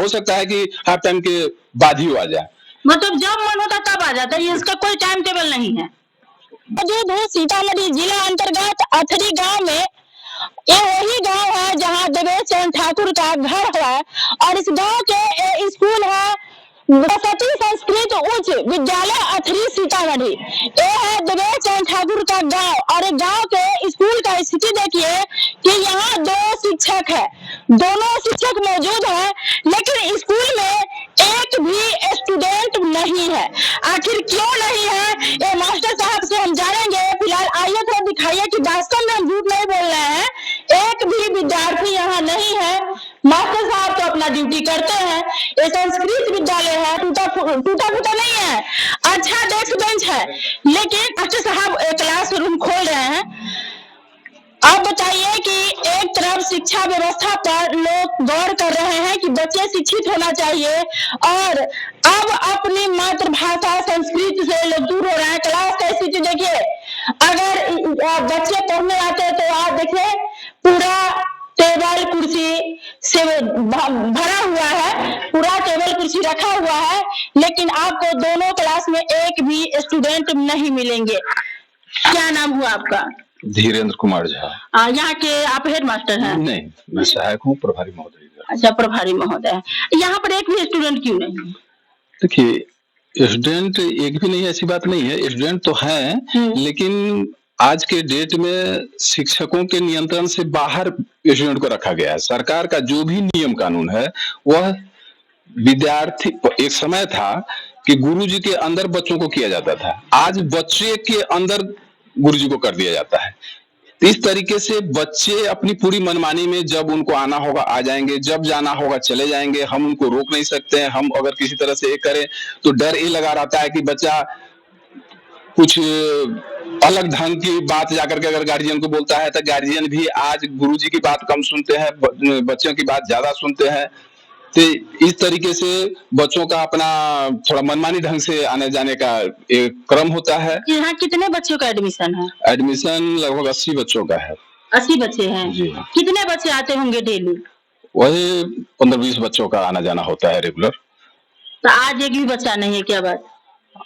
हो सकता है कि हाफ टाइम के बाद ही आ जाए। मतलब जब मन होता तब आ जाता है, इसका कोई टाइम टेबल नहीं है। मौजूद हूँ सीतामढ़ी जिला अंतर्गत अथरी गांव में। ये वही गांव है जहां देवेश चंद्र ठाकुर का घर है और इस गांव के स्कूल है सरस्वती संस्कृत उच्च विद्यालय अथरी सीतामढ़ी। ये है देवेश चंद्र ठाकुर का गांव और गांव के स्कूल का स्थिति देखिए कि यहाँ 2 शिक्षक है, दोनों शिक्षक मौजूद हैं, लेकिन स्कूल में एक भी स्टूडेंट नहीं है। आखिर क्यों नहीं है ये मास्टर साहब से हम जानेंगे। फिलहाल आइए थोड़ा दिखाइए कि वास्तव में हम झूठ नहीं बोल रहे हैं, एक भी विद्यार्थी यहाँ नहीं है। मास्टर साहब तो अपना ड्यूटी करते हैं। ये संस्कृत विद्यालय है, टूटा फूटा नहीं है, अच्छा डेस्क बेंच है, लेकिन मास्टर साहब क्लास रूम खोल रहे हैं। आप बताइए कि एक तरफ शिक्षा व्यवस्था पर लोग गौर कर रहे हैं कि बच्चे शिक्षित होना चाहिए और अब अपनी मातृभाषा संस्कृत से लोग दूर हो रहे हैं। क्लास का स्थिति देखिए, अगर बच्चे पढ़ने आते हैं तो आप देखिए पूरा टेबल कुर्सी से भरा हुआ है, पूरा टेबल कुर्सी रखा हुआ है, लेकिन आपको दोनों क्लास में एक भी स्टूडेंट नहीं मिलेंगे। क्या नाम हुआ आपका? धीरेन्द्र कुमार झा। यहाँ के आप हेड मास्टर हैं? नहीं, मैं सहायक हूँ, प्रभारी महोदय। अच्छा, प्रभारी महोदय। यहाँ पर एक भी स्टूडेंट क्यों नहीं? देखिए, स्टूडेंट एक भी नहीं है ऐसी बात नहीं है, स्टूडेंट तो है, लेकिन आज के डेट में शिक्षकों के नियंत्रण से बाहर स्टूडेंट को रखा गया है। सरकार का जो भी नियम कानून है वह विद्यार्थी, एक समय था कि गुरुजी के अंदर बच्चों को किया जाता था, आज बच्चे के अंदर गुरुजी को कर दिया जाता है। इस तरीके से बच्चे अपनी पूरी मनमानी में जब उनको आना होगा आ जाएंगे, जब जाना होगा चले जाएंगे, हम उनको रोक नहीं सकते हैं। हम अगर किसी तरह से ये करें तो डर ये लगा रहता है कि बच्चा कुछ अलग ढंग की बात जाकर के अगर गार्जियन को बोलता है तो गार्जियन भी आज गुरुजी की बात कम सुनते हैं, बच्चों की बात ज्यादा सुनते हैं। तो इस तरीके से बच्चों का अपना थोड़ा मनमानी ढंग से आने जाने का एक क्रम होता है। यहाँ कितने बच्चों का एडमिशन है? एडमिशन लगभग 80 बच्चों का है। 80 बच्चे हैं जी। कितने बच्चे आते होंगे डेली? वही 15-20 बच्चों का आना जाना होता है रेगुलर। तो आज एक भी बच्चा नहीं है, क्या बात?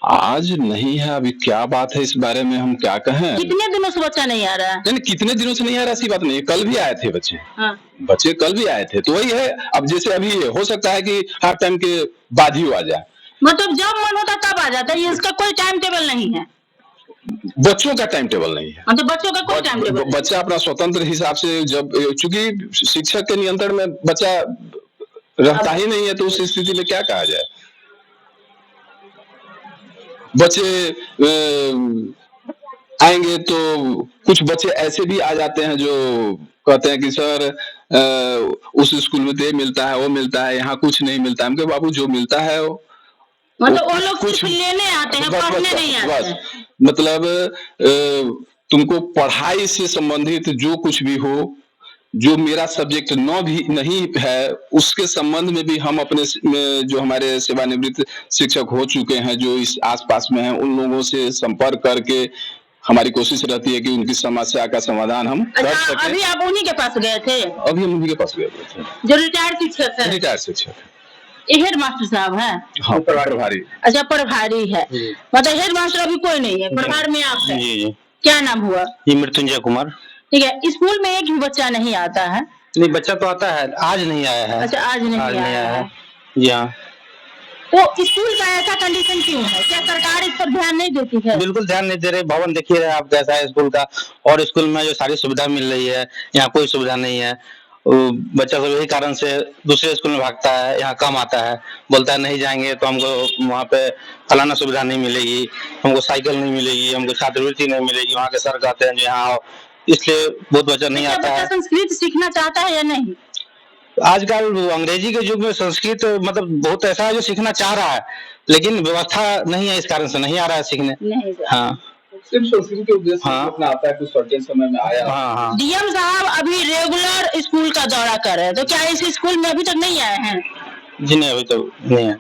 आज नहीं है, अभी क्या बात है इस बारे में हम क्या कहें। कितने दिनों से बच्चा नहीं आ रहा है? नहीं, कितने दिनों से नहीं आ रहा ऐसी बात नहीं, कल भी आए थे बच्चे। हाँ। बच्चे कल भी आए थे, तो वही है। अब जैसे अभी हो सकता है कि हाफ टाइम के बाद ही आ जाए, मतलब जब मन होता तब आ जाता है, इसका कोई टाइम टेबल नहीं है। बच्चों का टाइम टेबल नहीं है। मतलब बच्चों का कोई टाइम टेबल? बच्चा अपना स्वतंत्र हिसाब से, जब चूंकि शिक्षक के नियंत्रण में बच्चा रहता ही नहीं है, तो उस स्थिति में क्या कहा जाए। बच्चे आएंगे तो कुछ बच्चे ऐसे भी आ जाते हैं जो कहते हैं कि सर उस स्कूल में तो मिलता है, वो मिलता है, यहाँ कुछ नहीं मिलता है। हमके बाबू जो मिलता है मतलब वो लोग कुछ लेने आते हैं, पढ़ने नहीं आते हैं। मतलब तुमको पढ़ाई से संबंधित जो कुछ भी हो, जो मेरा सब्जेक्ट नहीं है, उसके संबंध में भी हम अपने जो हमारे सेवानिवृत्त शिक्षक हो चुके हैं, जो इस आसपास में हैं, उन लोगों से संपर्क करके हमारी कोशिश रहती है कि उनकी समस्या का समाधान हम कर सकें। अभी आप उन्हीं के पास गए थे? अभी हम उन्हीं के पास गए थे, जो रिटायर्ड शिक्षक है। रिटायर्ड शिक्षक हेड मास्टर साहब है? हाँ, प्रभारी। अच्छा, प्रभारी है। मतलब हेड मास्टर अभी कोई नहीं है, प्रभार में आप है। जी। क्या नाम हुआ? जी, मृत्युंजय कुमार। ठीक है। स्कूल में एक भी बच्चा नहीं आता है? नहीं, बच्चा तो आता है, आज नहीं आया है। अच्छा, आज नहीं आया है। जी हाँ। तो स्कूल का ऐसा कंडीशन क्यों है? क्या सरकार इस पर ध्यान नहीं देती है? बिल्कुल ध्यान नहीं दे रहे। भवन देखिए रहे आप कैसा है स्कूल का, और स्कूल में जो सारी सुविधा मिल रही है, यहाँ कोई सुविधा नहीं है। बच्चा सब यही कारण से दूसरे स्कूल में भागता है, यहाँ कम आता है, बोलता है नहीं जाएंगे तो हमको वहाँ पे फलाना सुविधा नहीं मिलेगी, हमको साइकिल नहीं मिलेगी, हमको छात्रवृत्ति नहीं मिलेगी। वहाँ के सर कहते हैं जो यहाँ आओ, इसलिए बहुत बच्चा नहीं आता है। संस्कृत सीखना चाहता है या नहीं? आजकल अंग्रेजी के युग में संस्कृत मतलब बहुत ऐसा है जो सीखना चाह रहा है, लेकिन व्यवस्था नहीं है, इस कारण से नहीं आ रहा है सीखने। नहीं। हाँ, सिर्फ संस्कृत के उद्देश्य से अपना आता है, कुछ सर्टेन समय में आया। हाँ। डीएम साहब अभी रेगुलर स्कूल का दौरा कर रहे हैं, तो क्या इस स्कूल में अभी तक नहीं आए हैं? जी नहीं, अभी तो नहीं है।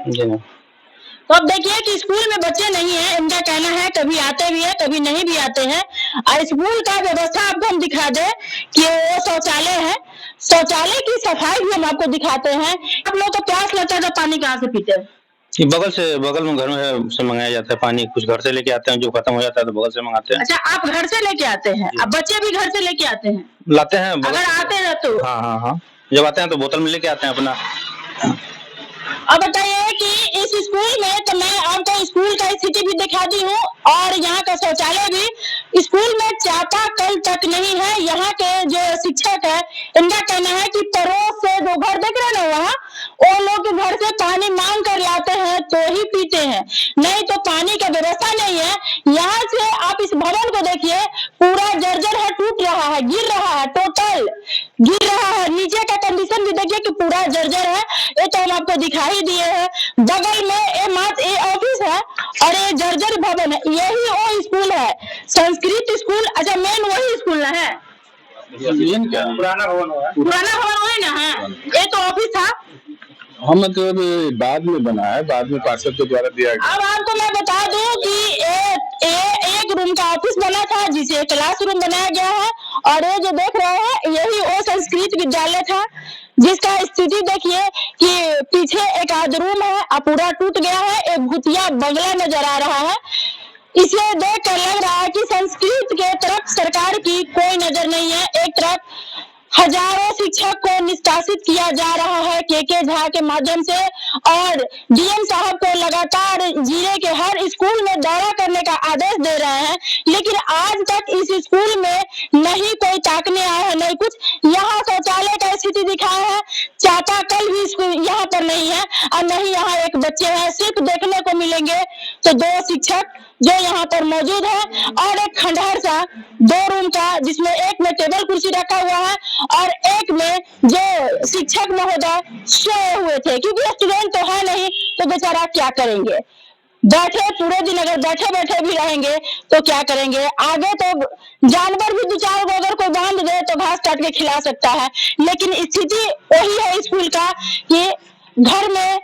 जी नहीं। तो अब देखिए कि स्कूल में बच्चे नहीं है, इनका कहना है कभी आते भी है, कभी नहीं भी आते हैं। और स्कूल का व्यवस्था आपको हम दिखा दे कि वो शौचालय है, शौचालय की सफाई भी हम आपको दिखाते हैं। आप लोग को प्यास लगता है तो पानी कहाँ से पीते हैं? ये बगल में घर में से मंगाया जाता है पानी, कुछ घर से लेके आते हैं, जो खत्म हो जाता है तो बगल से मंगाते हैं। अच्छा, आप घर से लेके आते हैं? अब बच्चे भी घर से लेके आते हैं? लाते हैं अगर आते हैं तो? हाँ, जब आते हैं तो बोतल में लेके आते हैं अपना। अब बताइए कि इस स्कूल में, तो मैं आपको स्कूल का स्थिति भी दिखाती हूँ और यहाँ का शौचालय भी। स्कूल में चापाकल तक नहीं है। यहाँ के जो शिक्षक है, इनका कहना है कि पड़ोस से जो घर देख रहे हैं ना, वहाँ वो लोग के घर से पानी मांग कर लाते हैं तो ही पीते हैं, नहीं तो पानी का व्यवस्था नहीं है। यहाँ से आप इस भवन को देखिए, पूरा जर्जर है, टूट रहा है, गिर रहा है, टोटल गिर रहा है। नीचे का कंडीशन भी देखिए कि पूरा जर्जर है। ये तो हम आपको दिखाई दिए हैं। बगल में ये ऑफिस है और ये जर्जर भवन है। यही वो स्कूल है, संस्कृत स्कूल। अच्छा, मेन वही स्कूल ना है? पुराना भवन वही ना है? ये तो ऑफिस था। हाँ, मतलब बाद में बना है, बाद में पार्षद के द्वारा दिया गया। अब आपको मैं बता दूं कि एक रूम का ऑफिस बना था, जिसे क्लासरूम बनाया गया है। और ये जो देख रहे हैं, यही वो संस्कृत विद्यालय था, जिसका स्थिति देखिए कि पीछे एक आध रूम है और पूरा टूट गया है। एक भूतिया बंगला नजर आ रहा है। इसे देख कर लग रहा है कि संस्कृत के तरफ सरकार की कोई नजर नहीं है। एक तरफ हजारों शिक्षक को निष्कासित किया जा रहा है के झा के माध्यम से, और डीएम साहब को लगातार जिले के हर स्कूल में दौरा करने का आदेश दे रहे हैं, लेकिन आज तक इस स्कूल में नहीं कोई ताकने आया है, नहीं कुछ। यहाँ शौचालय का स्थिति दिखाया है, चापाकल भी यहाँ पर नहीं है और नहीं यहाँ एक बच्चे हैं। सिर्फ देखने को मिलेंगे तो 2 शिक्षक जो यहाँ पर मौजूद है और एक खंडहर सा 2 रूम का, जिसमें एक में टेबल कुर्सी रखा हुआ है और एक में जो शिक्षक महोदय सोए हुए थे, क्योंकि स्टूडेंट तो है नहीं तो बेचारा क्या करेंगे। बैठे पूरे दिन, अगर बैठे बैठे भी रहेंगे तो क्या करेंगे। आगे तो जानवर भी 2-4 को अगर कोई बांध दे तो घास काट के खिला सकता है, लेकिन स्थिति वही है स्कूल का कि घर में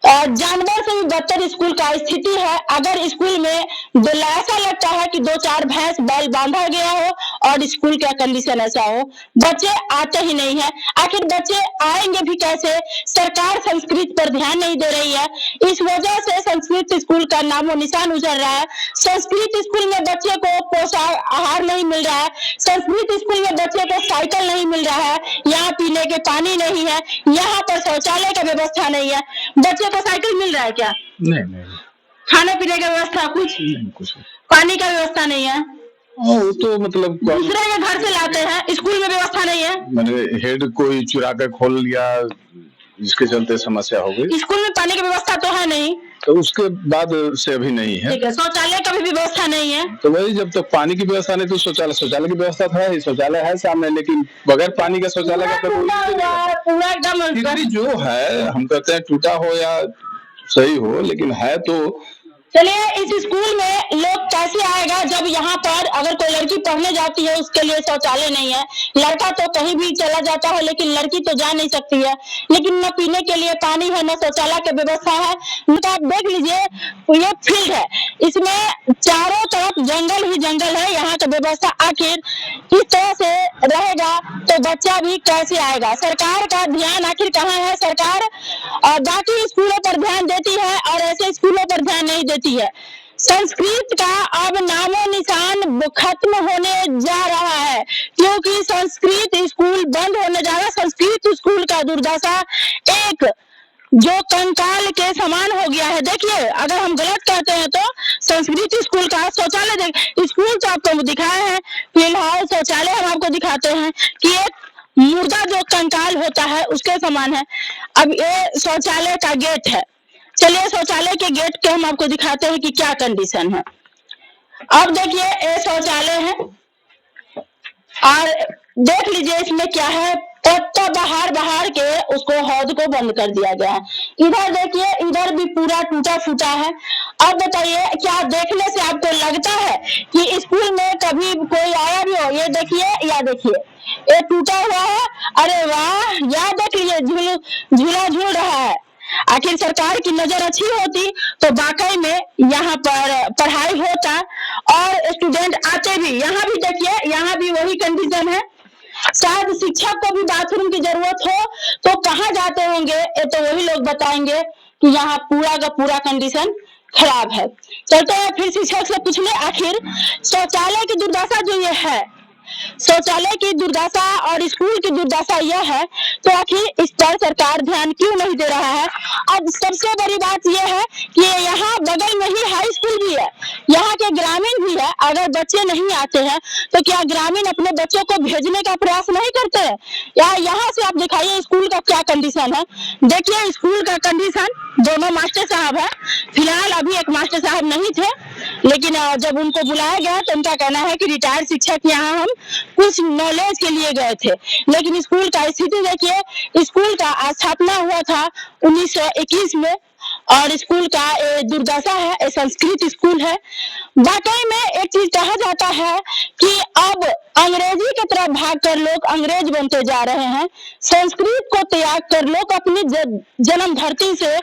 जानवर से भी बदतर स्कूल का स्थिति है। अगर स्कूल में ऐसा लगता है कि 2-4 भैंस बैल बांधा गया हो और स्कूल का कंडीशन ऐसा हो, बच्चे आते ही नहीं है। आखिर बच्चे आएंगे भी कैसे? सरकार संस्कृत पर ध्यान नहीं दे रही है, इस वजह से संस्कृत स्कूल का नामो निशान उजड़ रहा है। संस्कृत स्कूल में बच्चे को पोषक आहार नहीं मिल रहा है, संस्कृत स्कूल में बच्चे को साइकिल नहीं मिल रहा है, यहाँ पीने के पानी नहीं है, यहाँ पर शौचालय का व्यवस्था नहीं है। बच्चे को साइकिल मिल रहा है क्या? नहीं। खाने पीने का व्यवस्था कुछ? पानी का व्यवस्था नहीं है। वो तो मतलब दूसरे के घर से लाते हैं, स्कूल में व्यवस्था नहीं है। मैंने हेड कोई चुरा कर खोल लिया, जिसके चलते समस्या हो गई। स्कूल में पानी की व्यवस्था तो है नहीं, तो उसके बाद से अभी नहीं है। ठीक है, शौचालय का भी व्यवस्था नहीं है। तो वही, जब तक पानी की व्यवस्था नहीं तो शौचालय की व्यवस्था था, शौचालय है सामने, लेकिन बगैर पानी का शौचालय का तो पूरा एकदम जो है, हम कहते हैं टूटा हो या सही हो, लेकिन है तो। चलिए, इस स्कूल में लोग कैसे आएगा जब यहाँ पर अगर कोई लड़की पढ़ने जाती है उसके लिए शौचालय नहीं है। लड़का तो कहीं भी चला जाता है, लेकिन लड़की तो जा नहीं सकती है। लेकिन न पीने के लिए पानी है, न शौचालय की व्यवस्था है। तो आप देख लीजिए, ये फील्ड है, इसमें चारों तरफ जंगल ही जंगल है। यहाँ की व्यवस्था आखिर किस तरह से रहेगा तो बच्चा भी कैसे आएगा? सरकार का ध्यान आखिर कहाँ है? सरकार बाकी स्कूलों पर ध्यान देती है और ऐसे स्कूलों पर ध्यान नहीं देती है। संस्कृत का अब नामो निशान खत्म होने जा रहा है, क्योंकि संस्कृत स्कूल बंद होने जा रहा है। संस्कृत स्कूल का दुर्दशा एक जो कंकाल के समान हो गया है। देखिए, अगर हम गलत कहते हैं तो संस्कृत स्कूल का शौचालय स्कूल तो आपको दिखाए हैं, फिलहाल शौचालय हम आपको दिखाते हैं कि एक मुर्दा जो कंकाल होता है उसके समान है। अब ये शौचालय का गेट है। चलिए, शौचालय के गेट के हम आपको दिखाते हैं कि क्या कंडीशन है। अब देखिए, ये शौचालय है और देख लीजिए इसमें क्या है, पत्ता बहार के उसको हौद को बंद कर दिया गया है। इधर देखिए, इधर भी पूरा टूटा फूटा है। अब बताइए, क्या देखने से आपको लगता है कि स्कूल में कभी कोई आया भी हो? ये देखिए, या देखिए, ये टूटा हुआ है। अरे वाह, या देख लीजिए, झूला झूल रहा है। आखिर सरकार की नजर अच्छी होती तो वाकई में यहाँ पर पढ़ाई होता और स्टूडेंट आते भी। यहाँ भी देखिए, यहाँ भी वही कंडीशन है। शायद शिक्षक को भी बाथरूम की जरूरत हो तो कहाँ जाते होंगे, ये तो वही लोग बताएंगे कि यहाँ पूरा का पूरा कंडीशन खराब है। चलते हैं फिर शिक्षक से पूछने, आखिर शौचालय की दुर्दशा जो ये है, शौचालय की दुर्दशा और स्कूल की दुर्दशा यह है, तो आखिर इस पर सरकार ध्यान क्यों नहीं दे रहा है। अब सबसे बड़ी बात यह है कि यहाँ बगल में ही हाई स्कूल भी है, यहाँ के ग्रामीण भी है। अगर बच्चे नहीं आते हैं तो क्या ग्रामीण अपने बच्चों को भेजने का प्रयास नहीं करते हैं? या यहाँ से आप दिखाइए स्कूल का क्या कंडीशन है। देखिए स्कूल का कंडीशन, दोनों मास्टर साहब है, फिलहाल अभी एक मास्टर साहब नहीं थे, लेकिन जब उनको बुलाया गया तो उनका कहना है कि रिटायर्ड शिक्षक यहाँ हम कुछ नॉलेज के लिए गए थे। लेकिन स्कूल का स्थिति देखिए, स्कूल का स्थापना हुआ था 1921 में और स्कूल का दुर्दशा है, ये संस्कृत स्कूल है। वाकई में एक चीज कहा जाता है कि अब अंग्रेजी की तरफ भागकर लोग अंग्रेज बनते जा रहे हैं, संस्कृत को त्याग कर लोग अपनी जन्म धरती से,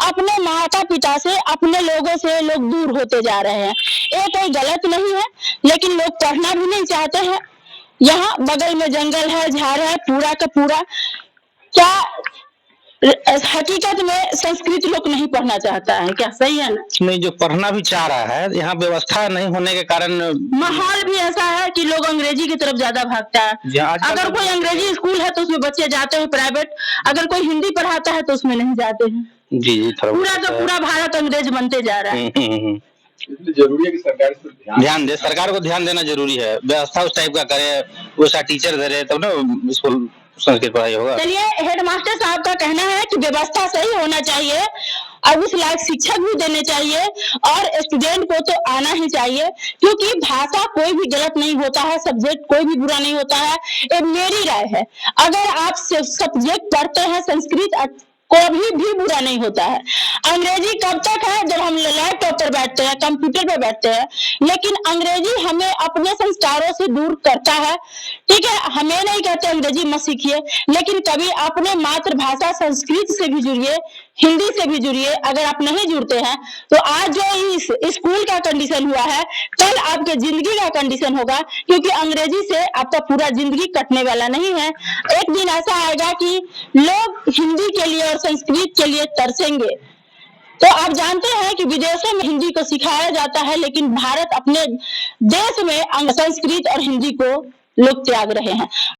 अपने माता पिता से, अपने लोगों से लोग दूर होते जा रहे हैं। ये कोई गलत नहीं है, लेकिन लोग पढ़ना भी नहीं चाहते हैं। यहाँ बगल में जंगल है, झाड़ है, पूरा का पूरा, क्या हकीकत में संस्कृत लोग नहीं पढ़ना चाहता है क्या? सही है ना? नहीं, जो पढ़ना भी चाह रहा है, यहाँ व्यवस्था नहीं होने के कारण माहौल भी ऐसा है कि लोग अंग्रेजी की तरफ ज्यादा भागता है। अगर कोई अंग्रेजी स्कूल है तो उसमें बच्चे जाते हैं प्राइवेट, अगर कोई हिंदी पढ़ाता है तो उसमें नहीं जाते हैं। जी पूरा का पूरा भारत अंग्रेज बनते जा रहा है। जरूरी है कि सरकार इस पर ध्यान दे, सरकार को ध्यान देना जरूरी है, व्यवस्था उस टाइप का करे, वैसा टीचर धरे तब ना स्कूल संस्कृत पढ़ाई होगा। चलिए, हेडमास्टर साहब का कहना है कि व्यवस्था सही होना चाहिए, अब उस लायक शिक्षक भी देने चाहिए और स्टूडेंट को तो आना ही चाहिए, क्योंकि भाषा कोई भी गलत नहीं होता है, सब्जेक्ट कोई भी बुरा नहीं होता है। ये मेरी राय है, अगर आप सब्जेक्ट पढ़ते हैं संस्कृत कभी भी बुरा नहीं होता है। अंग्रेजी कब तक है? जब हम लैपटॉप पर बैठते हैं, कंप्यूटर पर बैठते हैं, लेकिन अंग्रेजी हमें अपने संस्कारों से दूर करता है। ठीक है, हमें नहीं कहते अंग्रेजी मत सीखिए, लेकिन कभी अपने मातृभाषा संस्कृत से भी जुड़िए, हिंदी से भी जुड़िए। अगर आप नहीं जुड़ते हैं तो आज जो इस स्कूल का कंडीशन हुआ है, कल आपके जिंदगी का कंडीशन होगा, क्योंकि अंग्रेजी से आपका पूरा जिंदगी कटने वाला नहीं है। एक दिन ऐसा आएगा कि लोग हिंदी के लिए और संस्कृत के लिए तरसेंगे। तो आप जानते हैं कि विदेशों में हिंदी को सिखाया जाता है, लेकिन भारत अपने देश में संस्कृत और हिंदी को लोग त्याग रहे हैं।